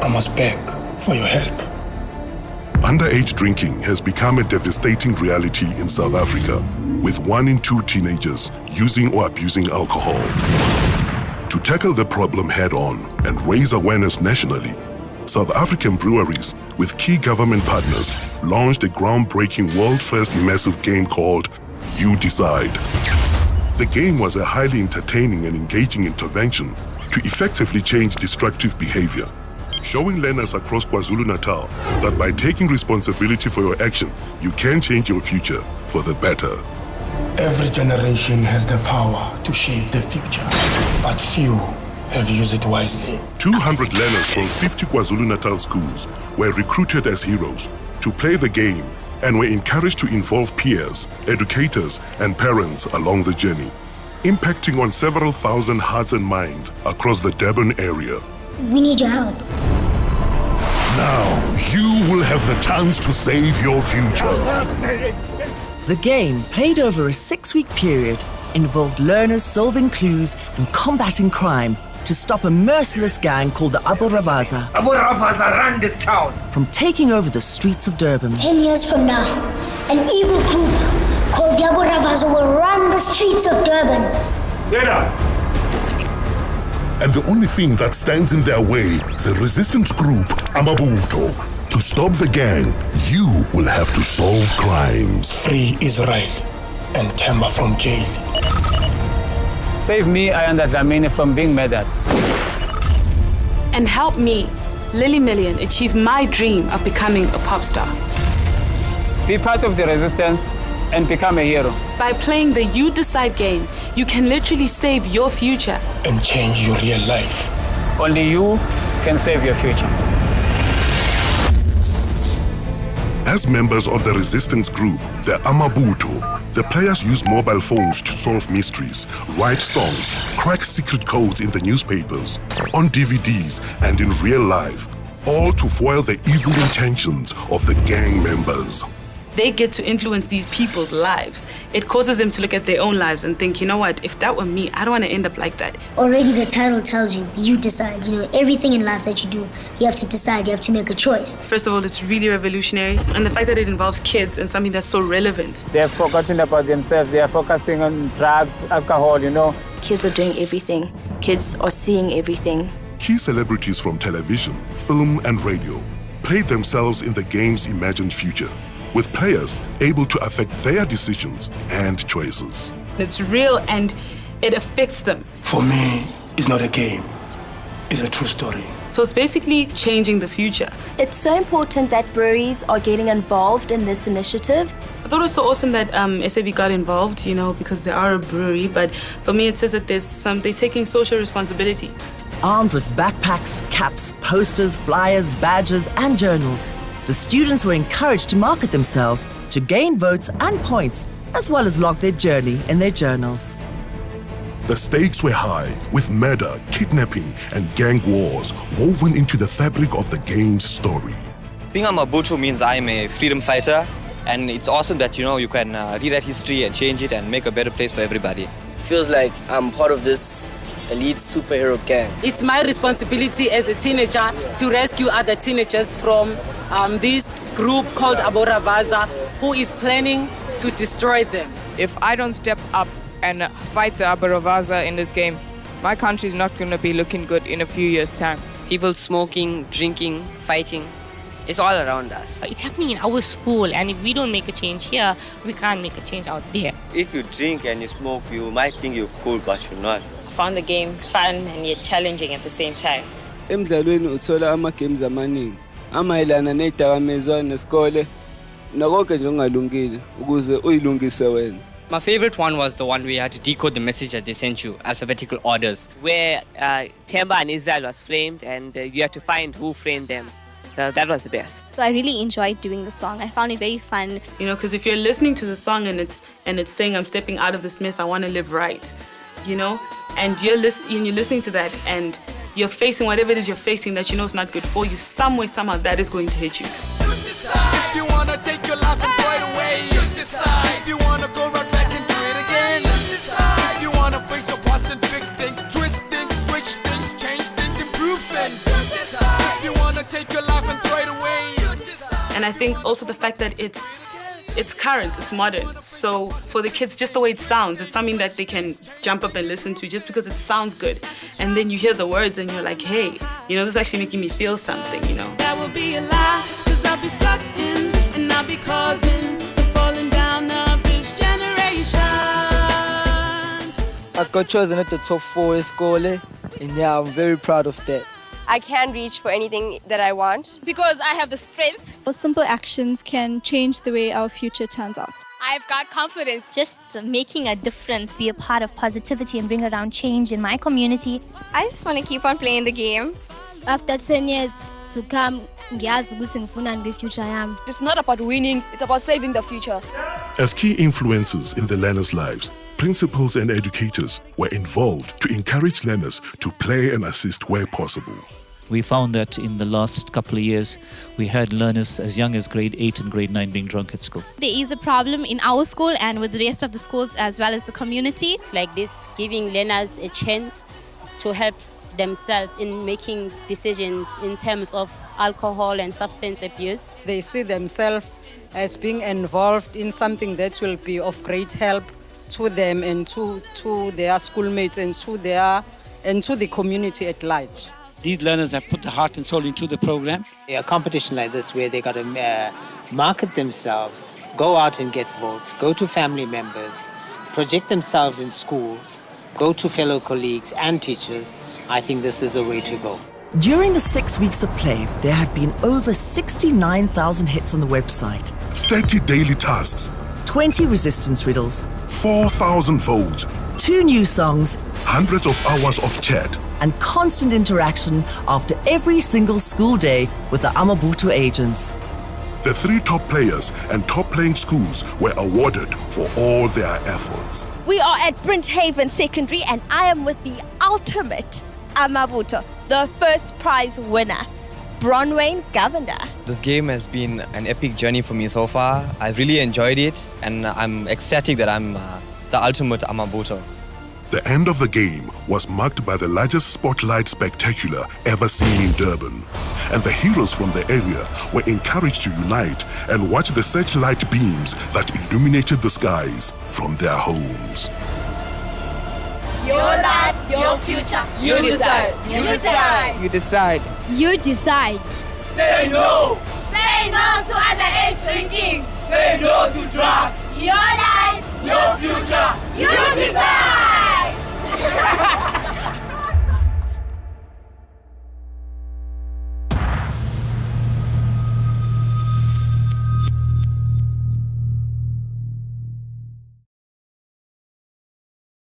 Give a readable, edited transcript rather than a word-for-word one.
I must beg for your help. Underage drinking has become a devastating reality in South Africa, with 1 in 2 teenagers using or abusing alcohol. To tackle the problem head-on and raise awareness nationally, South African breweries, with key government partners, launched a groundbreaking world-first immersive game called You Decide. The game was a highly entertaining and engaging intervention to effectively change destructive behavior, showing learners across KwaZulu-Natal that by taking responsibility for your action, you can change your future for the better. Every generation has the power to shape the future, but few have used it wisely. 200 learners from 50 KwaZulu-Natal schools were recruited as heroes to play the game and were encouraged to involve peers, educators, and parents along the journey, impacting on several thousand hearts and minds across the Durban area. We need your help. Now, you will have the chance to save your future. The game, played over a 6-week period, involved learners solving clues and combating crime to stop a merciless gang called the Abu Ravaza run this town from taking over the streets of Durban. 10 years from now, an evil group called the Abu Ravaza will run the streets of Durban. And the only thing that stands in their way is a resistance group, Amabuto. To stop the gang, you will have to solve crimes. Free Israel and Temba from jail. Save me, Ayanda Dlamini, from being murdered. And help me, Lily Million, achieve my dream of becoming a pop star. Be part of the resistance and become a hero. By playing the You Decide game, you can literally save your future. And change your real life. Only you can save your future. As members of the resistance group, the Amabuto, the players use mobile phones to solve mysteries, write songs, crack secret codes in the newspapers, on DVDs, and in real life, all to foil the evil intentions of the gang members. They get to influence these people's lives. It causes them to look at their own lives and think, you know what, if that were me, I don't want to end up like that. Already the title tells you, you decide. You know, everything in life that you do, you have to decide, you have to make a choice. First of all, it's really revolutionary. And the fact that it involves kids and something that's so relevant. They're forgotten about themselves. They are focusing on drugs, alcohol, you know. Kids are doing everything. Kids are seeing everything. Key celebrities from television, film, and radio played themselves in the game's imagined future, with players able to affect their decisions and choices. It's real and it affects them. For me, it's not a game. It's a true story. So it's basically changing the future. It's so important that breweries are getting involved in this initiative. I thought it was so awesome that SAB got involved, you know, because they are a brewery. But for me, it says that they're taking social responsibility. Armed with backpacks, caps, posters, flyers, badges, and journals, the students were encouraged to market themselves to gain votes and points, as well as log their journey in their journals. The stakes were high, with murder, kidnapping, and gang wars woven into the fabric of the game's story. Being a Mabutu means I'm a freedom fighter, and it's awesome that, you can rewrite history and change it and make a better place for everybody. Feels like I'm part of this elite superhero gang. It's my responsibility as a teenager to rescue other teenagers from this group called Abu Ravaza, who is planning to destroy them. If I don't step up and fight the Abu Ravaza in this game, my country is not going to be looking good in a few years' time. People smoking, drinking, fighting, it's all around us. It's happening in our school, and if we don't make a change here, we can't make a change out there. If you drink and you smoke, you might think you're cool, but you're not. Found the game fun and yet challenging at the same time. Emdlalweni uthola ama-games amaningi amayelana nezidakamizwa nesikole nakonke nje okungalungile ukuze uyilungise wena. My favorite one was the one where you had to decode the message that they sent you, alphabetical orders. Where Temba and Israel was framed, and you had to find who framed them. So that was the best. So I really enjoyed doing the song. I found it very fun. You know, because if you're listening to the song and it's saying, I'm stepping out of this mess, I want to live right, you know? And you're listening to that and you're facing whatever it is you're facing that you know is not good for you, some way, somehow that is going to hit you. If you want to take your life and throw it away, you decide. If you want to go right back and do it again, you decide. If you want to face your past and fix things, twist things, switch things, change things, improve things, you decide. If you want to take your life and throw it away? And I think also the fact that it's current, it's modern. So for the kids, just the way it sounds, it's something that they can jump up and listen to just because it sounds good. And then you hear the words and you're like, hey, you know, this is actually making me feel something, you know. That would be a lie, cause I'll be stuck in and I'll be causing the falling down of this generation. I got chosen at the top 4 escole, and yeah, I'm very proud of that. I can reach for anything that I want because I have the strength. Simple actions can change the way our future turns out. I've got confidence. Just making a difference, be a part of positivity and bring around change in my community. I just want to keep on playing the game. After 10 years to come, the future. It's not about winning, it's about saving the future. As key influences in the learners' lives, principals and educators were involved to encourage learners to play and assist where possible. We found that in the last couple of years, we had learners as young as grade 8 and grade 9 being drunk at school. There is a problem in our school and with the rest of the schools as well as the community. It's like this, giving learners a chance to help themselves in making decisions in terms of alcohol and substance abuse. They see themselves as being involved in something that will be of great help to them and to their schoolmates and to the community at large. These learners have put the heart and soul into the program. A competition like this where they got to market themselves, go out and get votes, go to family members, project themselves in schools, go to fellow colleagues and teachers, I think this is the way to go. During the 6 weeks of play, there had been over 69,000 hits on the website. 30 daily tasks. 20 resistance riddles. 4,000 votes. 2 new songs. Hundreds of hours of chat. And constant interaction after every single school day with the Amabuto agents. The 3 top players and top playing schools were awarded for all their efforts. We are at Brinthaven Secondary and I am with the ultimate Amabuto, the first prize winner, Bronwyn Governor. This game has been an epic journey for me so far. I really enjoyed it and I'm ecstatic that I'm the ultimate Amabuto. The end of the game was marked by the largest spotlight spectacular ever seen in Durban. And the heroes from the area were encouraged to unite and watch the searchlight beams that illuminated the skies from their homes. Your life, your future. You decide. You decide. You decide. You decide. Say no. Say no to underage drinking. Say no to drugs. Your life, your future. You decide.